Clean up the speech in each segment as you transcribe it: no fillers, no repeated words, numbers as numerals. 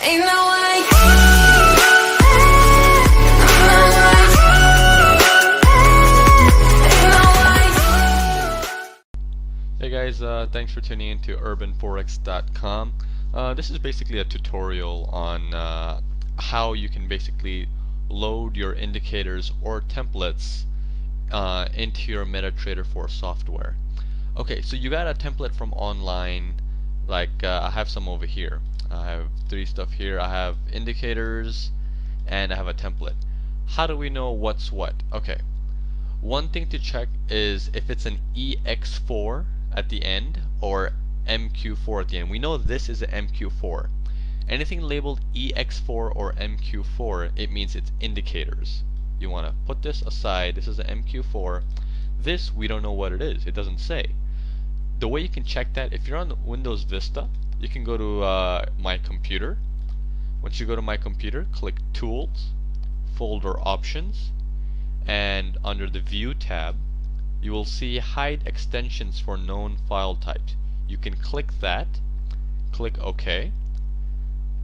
Ain't no way. Hey guys, thanks for tuning in to urbanforex.com. This is basically a tutorial on how you can basically load your indicators or templates into your MetaTrader 4 software. Okay, so you got a template from online, like I have some over here. I have 3 stuff here. I have indicators and I have a template. How do we know what's what? Okay, one thing to check is if it's an EX4 at the end or MQ4 at the end. We know this is an MQ4. Anything labeled EX4 or MQ4, it means it's indicators. You want to put this aside. This is an MQ4. This, we don't know what it is. It doesn't say. The way you can check that, if you're on Windows Vista, you can go to My Computer. Once you go to My Computer, click Tools, Folder Options, and under the View tab, you will see Hide Extensions for Known File Types. You can click that, click OK,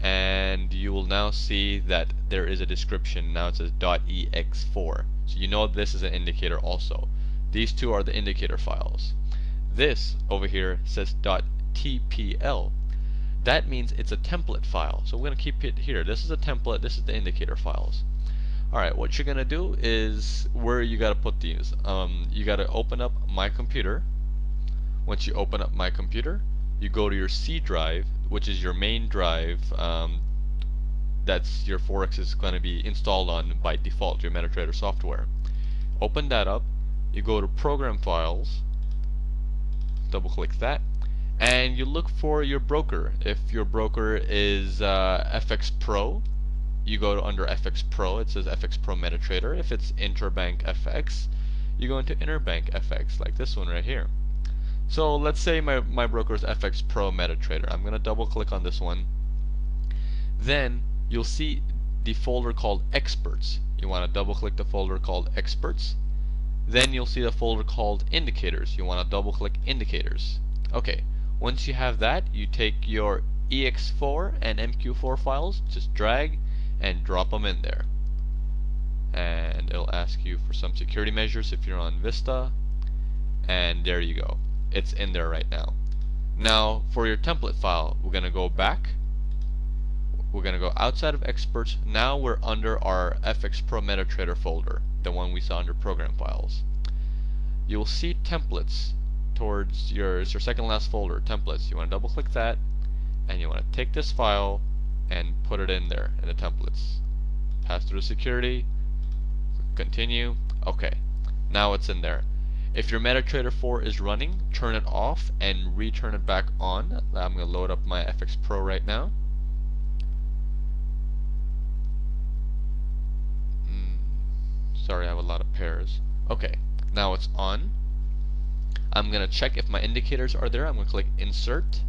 and you will now see that there is a description. Now it says .ex4. So you know this is an indicator also. These two are the indicator files. This over here says .tpl. That means it's a template file. So we're going to keep it here. This is a template, this is the indicator files. Alright, what you're gonna do is where you gotta put these. You gotta open up My Computer. Once you open up My Computer, you go to your C drive, which is your main drive. That's your Forex is gonna be installed on by default, your MetaTrader software. Open that up. You go to Program Files. Double click that, and you look for your broker. If your broker is FX Pro, you go to under FX Pro, it says FX Pro MetaTrader. If it's Interbank FX, you go into Interbank FX, like this one right here. So let's say my broker is FX Pro MetaTrader. I'm going to double click on this one. Then you'll see the folder called Experts. You want to double click the folder called Experts. Then you'll see the folder called Indicators. You want to double click Indicators. Okay, once you have that, you take your EX4 and MQ4 files, just drag and drop them in there, and it'll ask you for some security measures if you're on Vista, and there you go, it's in there right now. Now for your template file, we're gonna go back, we're gonna go outside of Experts. Now we're under our FX Pro MetaTrader folder, the one we saw under Program Files. You'll see Templates towards your second last folder, Templates. You want to double click that, and you want to take this file and put it in there in the templates. Pass through security, continue. Okay, now it's in there. If your MetaTrader 4 is running, turn it off and return it back on. I'm going to load up my FX Pro right now. Sorry, I have a lot of pairs. Okay, now it's on. I'm going to check if my indicators are there. I'm going to click Insert.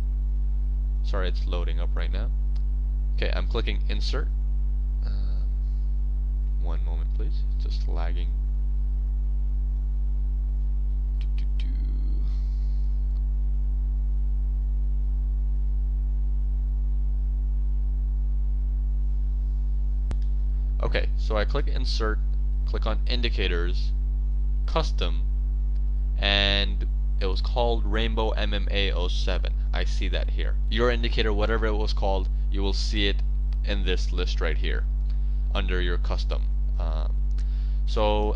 Sorry, it's loading up right now. Okay, I'm clicking Insert. One moment please, it's just lagging. Okay, so I click Insert, click on Indicators, Custom, and it was called Rainbow MMA 07. I see that here. Your indicator, whatever it was called, you will see it in this list right here under your custom.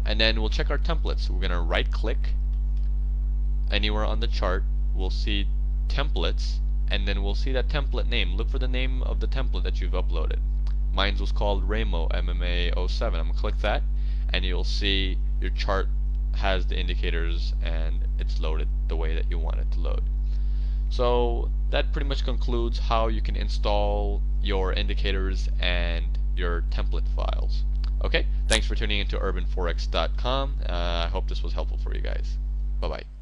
And then we'll check our templates. We're gonna right click anywhere on the chart, we'll see templates, and then we'll see that template name. Look for the name of the template that you've uploaded. Mine was called Rainbow MMA 07. I'm gonna click that, and you'll see your chart has the indicators and it's loaded the way that you want it to load. So that pretty much concludes how you can install your indicators and your template files. Okay, thanks for tuning into urbanforex.com. I hope this was helpful for you guys. Bye bye.